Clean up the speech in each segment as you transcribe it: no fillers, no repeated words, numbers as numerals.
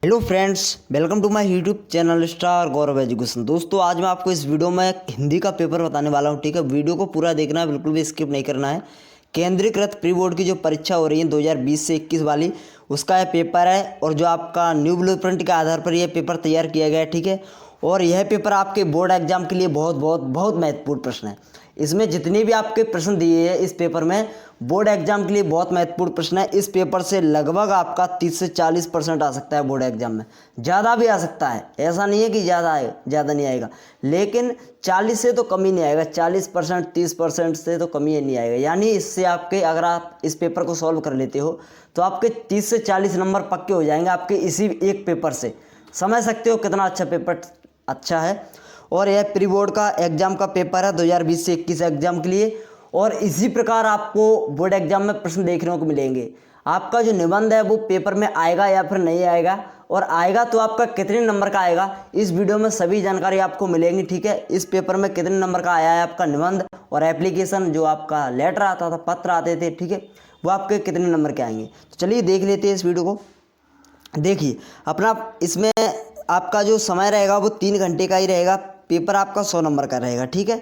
Hello friends, welcome to my YouTube channel star Gaurav education. दोस्तों, आज मैं आपको इस वीडियो में हिंदी का पेपर बताने वाला हूं। ठीक है, वीडियो को पूरा देखना है, बिल्कुल भी स्किप नहीं करना है। केंद्रीकृत प्री बोर्ड की जो परीक्षा हो रही है 2020 से 21 वाली, उसका यह पेपर है और जो आपका न्यू ब्लूप्रिंट के आधार पर यह पेपर तैयार किया गया है। ठीक है, और यह पेपर आपके बोर्ड एग्जाम के लिए बहुत बहुत बहुत महत्वपूर्ण प्रश्न है। इसमें जितने भी आपके प्रश्न दिए हैं इस पेपर में, बोर्ड एग्जाम के लिए बहुत महत्वपूर्ण प्रश्न है। इस पेपर से लगभग आपका 30 से 40% आ सकता है बोर्ड एग्जाम में, ज़्यादा भी आ सकता है। ऐसा नहीं है कि ज़्यादा आएगा, ज़्यादा नहीं आएगा, लेकिन 40 से तो कम ही नहीं आएगा। 40%, 30% से तो कम ही नहीं आएगा। यानी इससे आपके, अगर आप इस पेपर को सॉल्व कर लेते हो तो आपके 30 से 40 नंबर पक्के हो जाएंगे आपके इसी एक पेपर से। समझ सकते हो कितना अच्छा पेपर अच्छा है। और यह प्री बोर्ड का एग्ज़ाम का पेपर है 2020 से 21 एग्ज़ाम के लिए। और इसी प्रकार आपको बोर्ड एग्जाम में प्रश्न देखने को मिलेंगे। आपका जो निबंध है वो पेपर में आएगा या फिर नहीं आएगा, और आएगा तो आपका कितने नंबर का आएगा, इस वीडियो में सभी जानकारी आपको मिलेंगी। ठीक है, इस पेपर में कितने नंबर का आया है आपका निबंध, और एप्लीकेशन जो आपका लेटर आता था, पत्र आते थे, ठीक है, वो आपके कितने नंबर के आएंगे। तो चलिए देख लेते हैं इस वीडियो को। देखिए अपना, इसमें आपका जो समय रहेगा वो 3 घंटे का ही रहेगा। पेपर आपका 100 नंबर का रहेगा। ठीक है,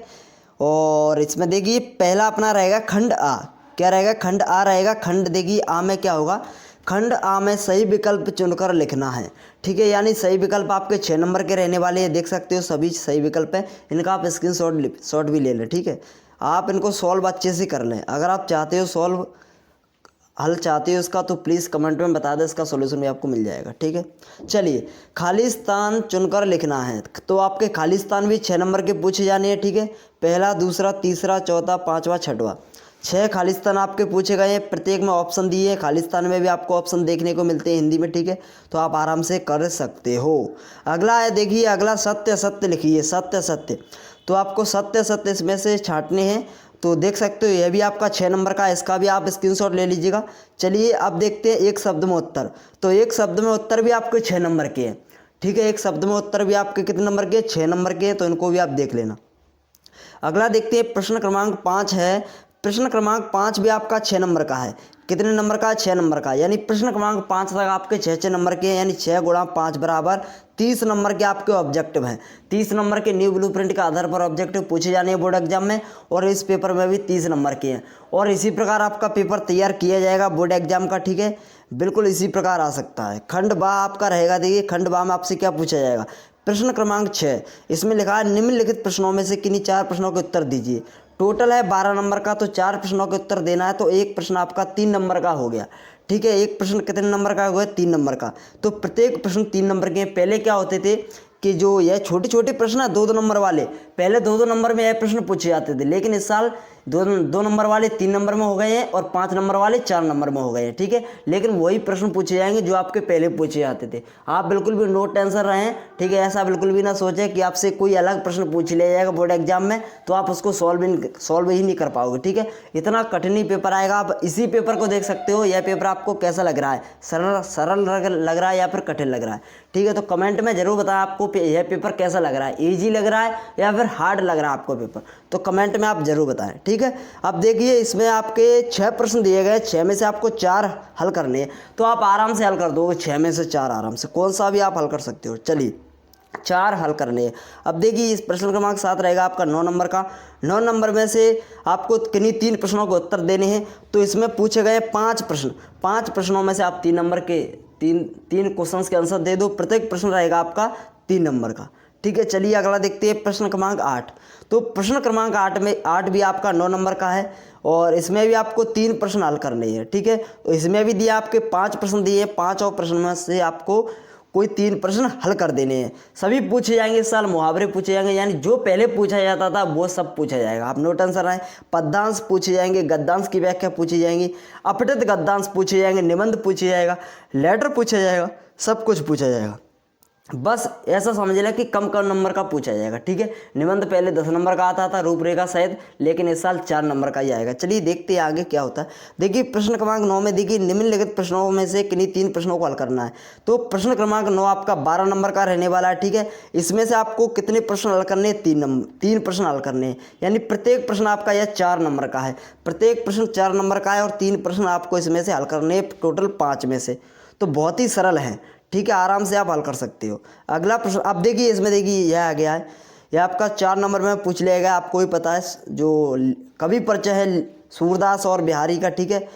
और इसमें देखिए पहला अपना रहेगा खंड आ। क्या रहेगा? खंड आ रहेगा। खंड देखिए आ में क्या होगा, खंड आ में सही विकल्प चुनकर लिखना है। ठीक है, यानी सही विकल्प आपके 6 नंबर के रहने वाले हैं। देख सकते हो सभी सही विकल्प है। इनका आप स्क्रीनशॉट भी ले लें। ठीक है, आप इनको सॉल्व अच्छे से कर लें। अगर आप चाहते हो सॉल्व हल चाहते हो इसका, तो प्लीज़ कमेंट में बता दें, इसका सॉल्यूशन भी आपको मिल जाएगा। ठीक है, चलिए खाली स्थान चुनकर लिखना है। तो आपके खाली स्थान भी 6 नंबर के पूछे जाने हैं। ठीक है, पहला, दूसरा, तीसरा, चौथा, पांचवा, छठवां, 6 खाली स्थान आपके पूछे गए हैं। प्रत्येक में ऑप्शन दिए हैं। खाली स्थान में भी आपको ऑप्शन देखने को मिलते हैं हिंदी में। ठीक है, तो आप आराम से कर सकते हो। अगला है, देखिए अगला सत्य सत्य लिखिए। सत्य सत्य, तो आपको सत्य सत्य इसमें से छांटने हैं। तो देख सकते हो यह भी आपका 6 नंबर का है, इसका भी आप स्क्रीनशॉट ले लीजिएगा। चलिए अब देखते हैं एक शब्द में उत्तर। तो एक शब्द में उत्तर भी आपके 6 नंबर के हैं। ठीक है, एक शब्द में उत्तर भी आपके कितने नंबर के? 6 नंबर के हैं, तो इनको भी आप देख लेना। अगला देखते हैं, प्रश्न क्रमांक 5 है। प्रश्न क्रमांक 5 भी आपका 6 नंबर का है। कितने नंबर का? 6 नंबर का। यानी प्रश्न क्रमांक 5 तक आपके 6 नंबर के हैं। यानी 6 गुणा 5 बराबर 30 नंबर के आपके ऑब्जेक्टिव हैं। 30 नंबर के न्यू ब्लूप्रिंट के आधार पर ऑब्जेक्टिव पूछे जाने हैं बोर्ड एग्जाम में, और इस पेपर में भी 30 नंबर के हैं। और इसी प्रकार आपका पेपर तैयार किया जाएगा बोर्ड एग्जाम का। ठीक है, बिल्कुल इसी प्रकार आ सकता है। खंड बा आपका रहेगा। देखिए खंड बा में आपसे क्या पूछा जाएगा? प्रश्न क्रमांक 6, इसमें लिखा है निम्नलिखित प्रश्नों में से किन्हीं 4 प्रश्नों के उत्तर दीजिए। टोटल है 12 नंबर का, तो 4 प्रश्नों के उत्तर देना है। तो एक प्रश्न आपका 3 नंबर का हो गया। ठीक है, एक प्रश्न कितने नंबर का हो गया? 3 नंबर का। तो प्रत्येक प्रश्न 3 नंबर के हैं। पहले क्या होते थे कि जो यह छोटे छोटे प्रश्न है 2-2 नंबर वाले, पहले 2-2 नंबर में यह प्रश्न पूछे जाते थे, लेकिन इस साल 2 नंबर वाले 3 नंबर में हो गए हैं, और 5 नंबर वाले 4 नंबर में हो गए हैं। ठीक है, लेकिन वही प्रश्न पूछे जाएंगे जो आपके पहले पूछे जाते थे। आप बिल्कुल भी नो टेंशन रहें। ठीक है, ऐसा बिल्कुल भी ना सोचें कि आपसे कोई अलग प्रश्न पूछ लिया जाएगा बोर्ड एग्जाम में, तो आप उसको सॉल्व ही नहीं कर पाओगे। ठीक है, इतना कठिन पेपर आएगा। आप इसी पेपर को देख सकते हो। यह पेपर आपको कैसा लग रहा है? सरल लग रहा है या फिर कठिन लग रहा है? ठीक है, तो कमेंट में जरूर बताएं आपको यह पेपर कैसा लग रहा है। इजी लग रहा है या फिर हार्ड लग रहा है आपको पेपर, तो कमेंट में आप जरूर बताएं। ठीक है, अब देखिए इसमें आपके 6 प्रश्न दिए गए। 6 में से आपको 4 हल करने हैं, तो आप आराम से हल कर दोगे। 6 में से 4 आराम से, कौन सा भी आप हल कर सकते हो। चलिए 4 हल करने हैं। अब देखिए इस प्रश्न क्रमांक 7 रहेगा आपका 9 नंबर का। 9 नंबर में से आपको किन्हीं 3 प्रश्नों के उत्तर देने हैं। तो इसमें पूछे गए 5 प्रश्न। 5 प्रश्नों में से आप 3 नंबर के 3 क्वेश्चंस के आंसर दे दो। प्रत्येक प्रश्न रहेगा आपका 3 नंबर का। ठीक है, चलिए अगला देखते हैं, प्रश्न क्रमांक 8। तो प्रश्न क्रमांक 8 में 8 भी आपका 9 नंबर का है, और इसमें भी आपको 3 प्रश्न हल करने हैं। ठीक है, तो इसमें भी दिया आपके 5 प्रश्न दिए। 5 प्रश्न में से आपको कोई 3 प्रश्न हल कर देने हैं। सभी पूछे जाएंगे इस साल, मुहावरे पूछे जाएंगे, यानी जो पहले पूछा जाता था वो सब पूछा जाएगा। आप नो टेंशन रहें। पद्यांश पूछे जाएंगे, गद्यांश की व्याख्या पूछी जाएंगी, अपठित गद्यांश पूछे जाएंगे, निबंध पूछे जाएगा, लेटर पूछा जाएगा, सब कुछ पूछा जाएगा। बस ऐसा समझ लें कि कम कम नंबर का पूछा जाएगा। ठीक है, निबंध पहले 10 नंबर का आता था, रूपरेखा शायद, लेकिन इस साल 4 नंबर का ही आएगा। चलिए देखते हैं आगे क्या होता है। देखिए प्रश्न क्रमांक 9 में देखिए निम्नलिखित प्रश्नों में से किन्हीं 3 प्रश्नों को हल करना है। तो प्रश्न क्रमांक 9 आपका 12 नंबर का रहने वाला है। ठीक है, इसमें से आपको कितने प्रश्न हल करने हैं? 3 प्रश्न हल करने हैं। यानी प्रत्येक प्रश्न आपका यह 4 नंबर का है। प्रत्येक प्रश्न 4 नंबर का है, और 3 प्रश्न आपको इसमें से हल करने हैं, टोटल 5 में से। तो बहुत ही सरल है। ठीक है, आराम से आप हल कर सकते हो। अगला प्रश्न अब देखिए, इसमें देखिए यह आ गया है, यह आपका 4 नंबर में पूछ लिया गया। आपको ही पता है जो कवि परिचय है सूरदास और बिहारी का, ठीक है,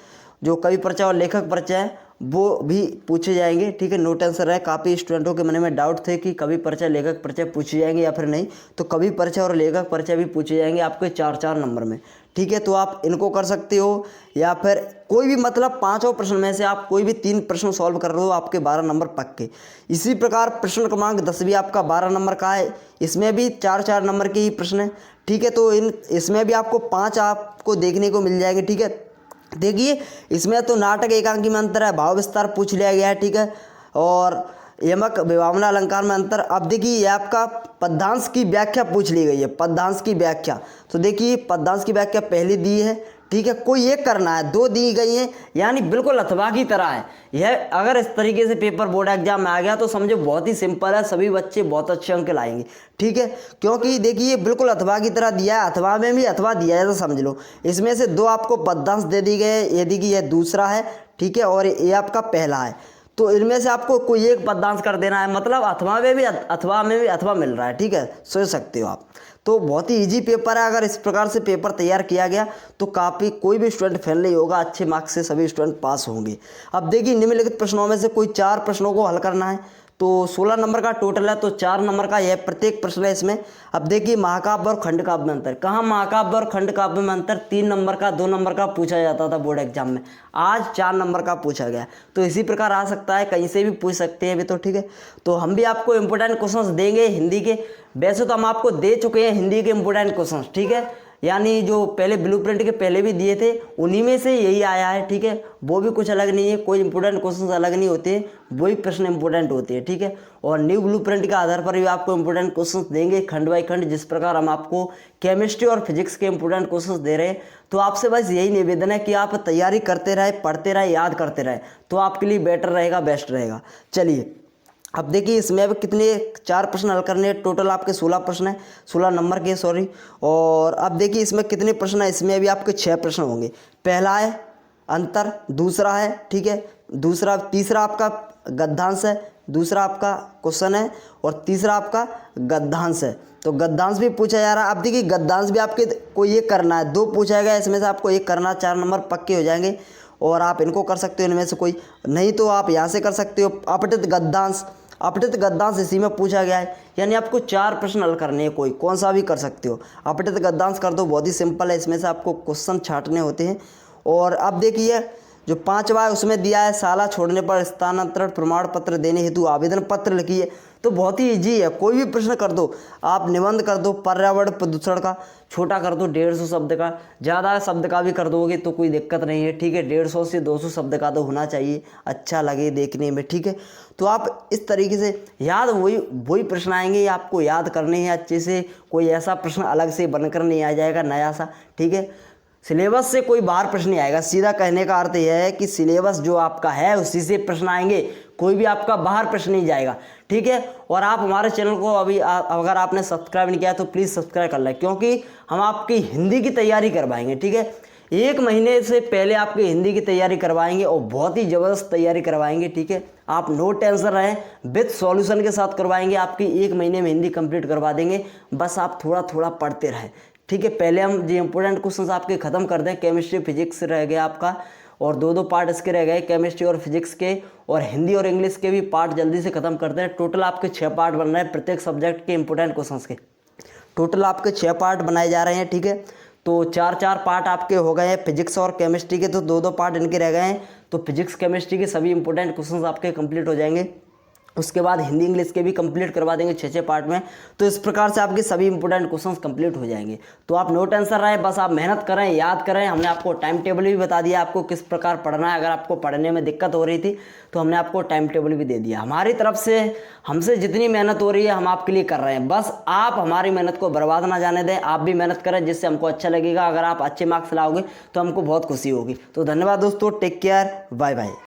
जो कवि परिचय और लेखक परिचय है वो भी पूछे जाएंगे, ठीक है। नोट आंसर है। काफ़ी स्टूडेंटों के मन में डाउट थे कि कवि परिचय लेखक परिचय पूछे जाएंगे या फिर नहीं, तो कवि परिचय और लेखक परिचय भी पूछे जाएंगे आपके 4-4 नंबर में, ठीक है। तो आप इनको कर सकते हो, या फिर कोई भी मतलब 5 प्रश्न में से आप कोई भी 3 प्रश्न सॉल्व कर रहे हो, आपके 12 नंबर पक्के। इसी प्रकार प्रश्न क्रमांक 10 भी आपका 12 नंबर का है, इसमें भी 4-4 नंबर के ही प्रश्न है, ठीक है। तो इसमें भी आपको 5 आपको देखने को मिल जाएंगे, ठीक है। देखिए इसमें तो नाटक एकांकी में अंतर है, भाव विस्तार पूछ लिया गया है, ठीक है, और यमक विभावना अलंकार में अंतर। अब देखिए ये आपका पद्यांश की व्याख्या पूछ ली गई है, पद्यांश की व्याख्या। तो देखिए पद्यांश की व्याख्या पहली दी है, ठीक है, कोई एक करना है, 2 दी गई हैं, यानी बिल्कुल अथवा की तरह है। यह अगर इस तरीके से पेपर बोर्ड एग्जाम में आ गया तो समझो बहुत ही सिंपल है, सभी बच्चे बहुत अच्छे अंक लाएंगे, ठीक है। क्योंकि देखिए बिल्कुल अथवा की तरह दिया है, अथवा में भी अथवा दिया है, तो समझ लो। इसमें से 2 आपको पद्यांश दे दी गए, ये देखिए यह दूसरा है, ठीक है, और ये आपका पहला है। तो इनमें से आपको कोई एक पद्यांश कर देना है, मतलब अथवा में भी अथवा मिल रहा है, ठीक है, सोच सकते हो आप। तो बहुत ही इजी पेपर है। अगर इस प्रकार से पेपर तैयार किया गया तो काफ़ी कोई भी स्टूडेंट फेल नहीं होगा, अच्छे मार्क्स से सभी स्टूडेंट पास होंगे। अब देखिए निम्नलिखित प्रश्नों में से कोई 4 प्रश्नों को हल करना है, तो 16 नंबर का टोटल है, तो 4 नंबर का यह प्रत्येक प्रश्न है इसमें। अब देखिए महाकाव्य और खंड काव्य में अंतर, कहाँ महाकाव्य और खंड काव्य में अंतर 3 नंबर का 2 नंबर का पूछा जाता था बोर्ड एग्जाम में, आज 4 नंबर का पूछा गया। तो इसी प्रकार आ सकता है, कहीं से भी पूछ सकते हैं अभी, तो ठीक है। तो हम भी आपको इंपॉर्टेंट क्वेश्चंस देंगे हिंदी के, वैसे तो हम आपको दे चुके हैं हिंदी के इंपॉर्टेंट क्वेश्चंस, ठीक है, यानी जो पहले ब्लूप्रिंट के पहले भी दिए थे उन्हीं में से यही आया है, ठीक है। वो भी कुछ अलग नहीं है, कोई इंपॉर्टेंट क्वेश्चंस अलग नहीं होते हैं, वही प्रश्न इंपॉर्टेंट होते हैं, ठीक है। और न्यू ब्लूप्रिंट के आधार पर भी आपको इंपॉर्टेंट क्वेश्चंस देंगे खंड बाई खंड, जिस प्रकार हम आपको केमिस्ट्री और फिजिक्स के इंपॉर्टेंट क्वेश्चंस दे रहे हैं। तो आपसे बस यही निवेदन है कि आप तैयारी करते रहे, पढ़ते रहे, याद करते रहे, तो आपके लिए बेटर रहेगा, बेस्ट रहेगा। चलिए अब देखिए इसमें अब कितने 4 प्रश्न हल करने हैं, टोटल आपके 16 प्रश्न है, 16 नंबर के, सॉरी। और अब देखिए इसमें कितने प्रश्न है, इसमें अभी आपके 6 प्रश्न होंगे। पहला है अंतर, दूसरा है, ठीक है, तीसरा आपका गद्यांश है, दूसरा आपका क्वेश्चन है, और तीसरा आपका गद्यांश है। तो गद्यांश भी पूछा जा रहा है। अब देखिए गद्यांश भी आपके कोई एक करना है, 2 पूछा गया, इसमें से आपको एक करना, 4 नंबर पक्के हो जाएंगे। और आप इनको कर सकते हो इनमें से कोई, नहीं तो आप यहाँ से कर सकते हो अपठित गद्यांश। अपठित गद्यांश इसी में पूछा गया है, यानी आपको 4 प्रश्न हल करने हैं, कोई कौन सा भी कर सकते हो। अपठित गद्यांश कर दो, बहुत ही सिंपल है, इसमें से आपको क्वेश्चन छांटने होते हैं। और अब देखिए जो 5वां है उसमें दिया है शाला छोड़ने पर स्थानांतरण प्रमाण पत्र देने हेतु आवेदन पत्र लिखिए। तो बहुत ही इजी है, कोई भी प्रश्न कर दो आप। निबंध कर दो पर्यावरण प्रदूषण का, छोटा कर दो 150 शब्द का, ज़्यादा शब्द का भी कर दोगे तो कोई दिक्कत नहीं है, ठीक है। 150 से 200 शब्द का तो होना चाहिए, अच्छा लगे देखने में, ठीक है। तो आप इस तरीके से याद वही प्रश्न आएंगे, आपको याद करने हैं अच्छे से, कोई ऐसा प्रश्न अलग से बनकर नहीं आ जाएगा नया सा, ठीक है। सिलेबस से कोई बाहर प्रश्न नहीं आएगा, सीधा कहने का अर्थ यह है कि सिलेबस जो आपका है उसी से प्रश्न आएंगे, कोई भी आपका बाहर प्रश्न नहीं जाएगा, ठीक है। और आप हमारे चैनल को अभी अगर आपने सब्सक्राइब नहीं किया तो प्लीज़ सब्सक्राइब कर लें, क्योंकि हम आपकी हिंदी की तैयारी करवाएंगे, ठीक है। 1 महीने से पहले आपकी हिंदी की तैयारी करवाएंगे और बहुत ही ज़बरदस्त तैयारी करवाएंगे, ठीक है। आप नो टेंशन रहें, विद सॉल्यूशन के साथ करवाएंगे, आपकी 1 महीने में हिंदी कंप्लीट करवा देंगे, बस आप थोड़ा थोड़ा पढ़ते रहें, ठीक है। पहले हम जो इंपॉर्टेंट क्वेश्चंस आपके ख़त्म कर दें, केमिस्ट्री फिजिक्स रह गया आपका, और 2 पार्ट इसके रह गए, केमिस्ट्री और फिजिक्स के, और हिंदी और इंग्लिश के भी पार्ट जल्दी से ख़त्म कर दें। टोटल आपके 6 पार्ट बन रहे हैं प्रत्येक सब्जेक्ट के इंपॉर्टेंट क्वेश्चंस के, टोटल आपके 6 पार्ट बनाए जा रहे हैं, ठीक है। तो 4-4 पार्ट आपके हो गए हैं फिजिक्स और केमिस्ट्री के, तो 2 पार्ट इनके रह गए हैं। तो फिजिक्स केमिस्ट्री के सभी इंपॉर्टेंट क्वेश्चंस आपके कंप्लीट हो जाएंगे। उसके बाद हिंदी इंग्लिश के भी कंप्लीट करवा देंगे 6-6 पार्ट में। तो इस प्रकार से आपके सभी इंपॉर्टेंट क्वेश्चंस कंप्लीट हो जाएंगे। तो आप नो टेंशन रहें, बस आप मेहनत करें, याद करें। हमने आपको टाइम टेबल भी बता दिया आपको किस प्रकार पढ़ना है। अगर आपको पढ़ने में दिक्कत हो रही थी तो हमने आपको टाइम टेबल भी दे दिया। हमारी तरफ से हमसे जितनी मेहनत हो रही है हम आपके लिए कर रहे हैं, बस आप हमारी मेहनत को बर्बाद ना जाने दें। आप भी मेहनत करें जिससे हमको अच्छा लगेगा। अगर आप अच्छे मार्क्स लाओगे तो हमको बहुत खुशी होगी। तो धन्यवाद दोस्तों, टेक केयर, बाय बाय।